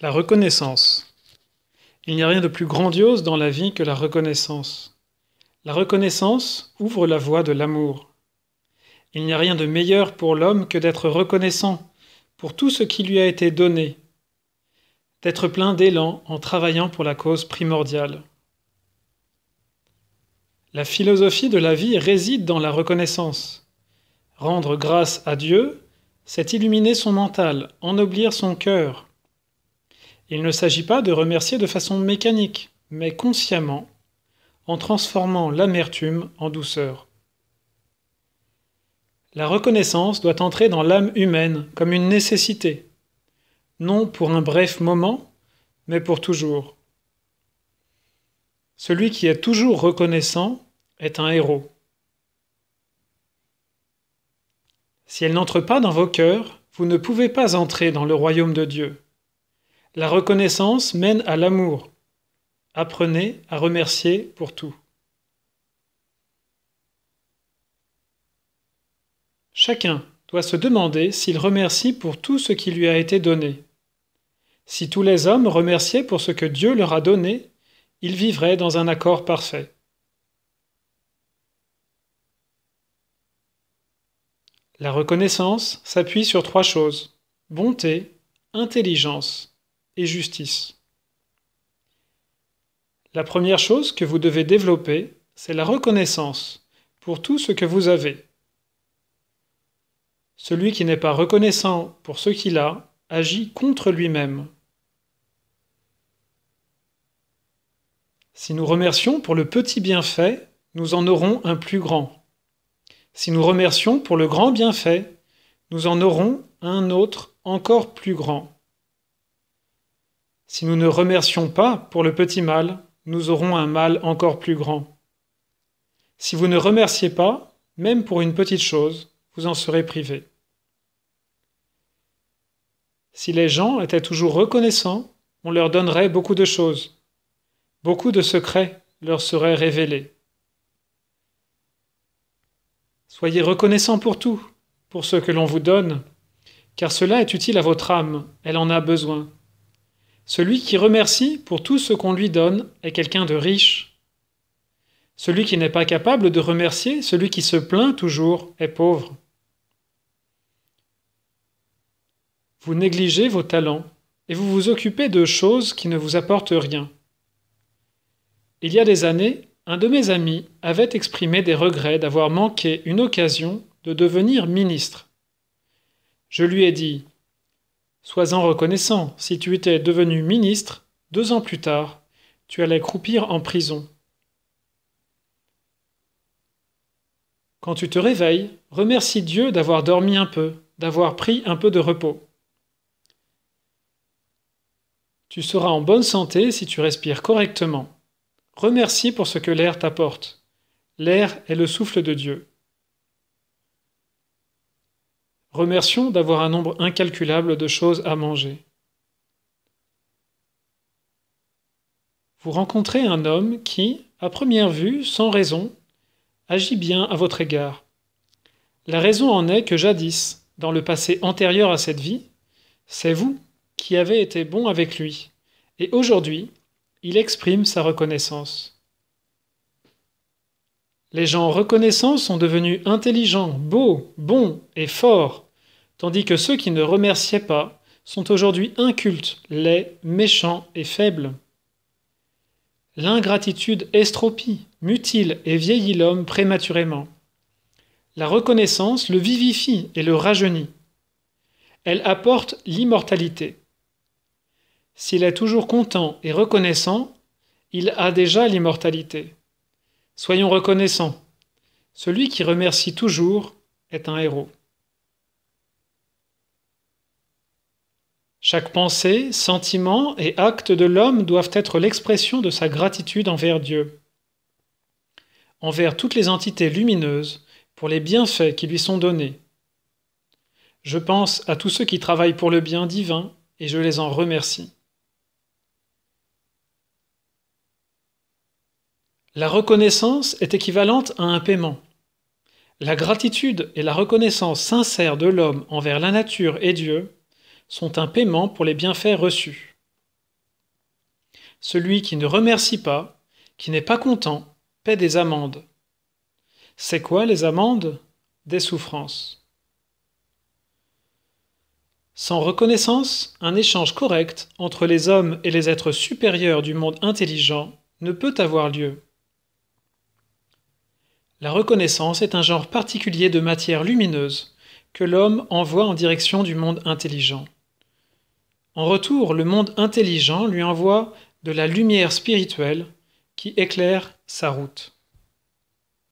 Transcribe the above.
La reconnaissance. Il n'y a rien de plus grandiose dans la vie que la reconnaissance. La reconnaissance ouvre la voie de l'amour. Il n'y a rien de meilleur pour l'homme que d'être reconnaissant pour tout ce qui lui a été donné, d'être plein d'élan en travaillant pour la cause primordiale. La philosophie de la vie réside dans la reconnaissance. Rendre grâce à Dieu, c'est illuminer son mental, ennoblir son cœur. Il ne s'agit pas de remercier de façon mécanique, mais consciemment, en transformant l'amertume en douceur. La reconnaissance doit entrer dans l'âme humaine comme une nécessité, non pour un bref moment, mais pour toujours. Celui qui est toujours reconnaissant est un héros. Si elle n'entre pas dans vos cœurs, vous ne pouvez pas entrer dans le royaume de Dieu. La reconnaissance mène à l'amour. Apprenez à remercier pour tout. Chacun doit se demander s'il remercie pour tout ce qui lui a été donné. Si tous les hommes remerciaient pour ce que Dieu leur a donné, ils vivraient dans un accord parfait. La reconnaissance s'appuie sur 3 choses: bonté, intelligence et justice. La première chose que vous devez développer, c'est la reconnaissance pour tout ce que vous avez. Celui qui n'est pas reconnaissant pour ce qu'il a, agit contre lui-même. Si nous remercions pour le petit bienfait, nous en aurons un plus grand. Si nous remercions pour le grand bienfait, nous en aurons un autre encore plus grand. Si nous ne remercions pas pour le petit mal, nous aurons un mal encore plus grand. Si vous ne remerciez pas, même pour une petite chose, vous en serez privé. Si les gens étaient toujours reconnaissants, on leur donnerait beaucoup de choses. Beaucoup de secrets leur seraient révélés. Soyez reconnaissants pour tout, pour ce que l'on vous donne, car cela est utile à votre âme, elle en a besoin. Celui qui remercie pour tout ce qu'on lui donne est quelqu'un de riche. Celui qui n'est pas capable de remercier, celui qui se plaint toujours, est pauvre. Vous négligez vos talents et vous vous occupez de choses qui ne vous apportent rien. Il y a des années, un de mes amis avait exprimé des regrets d'avoir manqué une occasion de devenir ministre. Je lui ai dit: sois-en reconnaissant, si tu étais devenu ministre, 2 ans plus tard, tu allais croupir en prison. Quand tu te réveilles, remercie Dieu d'avoir dormi un peu, d'avoir pris un peu de repos. Tu seras en bonne santé si tu respires correctement. Remercie pour ce que l'air t'apporte. L'air est le souffle de Dieu. Remercions d'avoir un nombre incalculable de choses à manger. Vous rencontrez un homme qui, à première vue, sans raison, agit bien à votre égard. La raison en est que jadis, dans le passé antérieur à cette vie, c'est vous qui avez été bon avec lui, et aujourd'hui, il exprime sa reconnaissance. Les gens reconnaissants sont devenus intelligents, beaux, bons et forts, tandis que ceux qui ne remerciaient pas sont aujourd'hui incultes, laids, méchants et faibles. L'ingratitude estropie, mutile et vieillit l'homme prématurément. La reconnaissance le vivifie et le rajeunit. Elle apporte l'immortalité. S'il est toujours content et reconnaissant, il a déjà l'immortalité. Soyons reconnaissants. Celui qui remercie toujours est un héros. Chaque pensée, sentiment et acte de l'homme doivent être l'expression de sa gratitude envers Dieu, envers toutes les entités lumineuses, pour les bienfaits qui lui sont donnés. Je pense à tous ceux qui travaillent pour le bien divin et je les en remercie. La reconnaissance est équivalente à un paiement. La gratitude et la reconnaissance sincère de l'homme envers la nature et Dieu sont un paiement pour les bienfaits reçus. Celui qui ne remercie pas, qui n'est pas content, paie des amendes. C'est quoi les amendes? Des souffrances. Sans reconnaissance, un échange correct entre les hommes et les êtres supérieurs du monde intelligent ne peut avoir lieu. La reconnaissance est un genre particulier de matière lumineuse que l'homme envoie en direction du monde intelligent. En retour, le monde intelligent lui envoie de la lumière spirituelle qui éclaire sa route.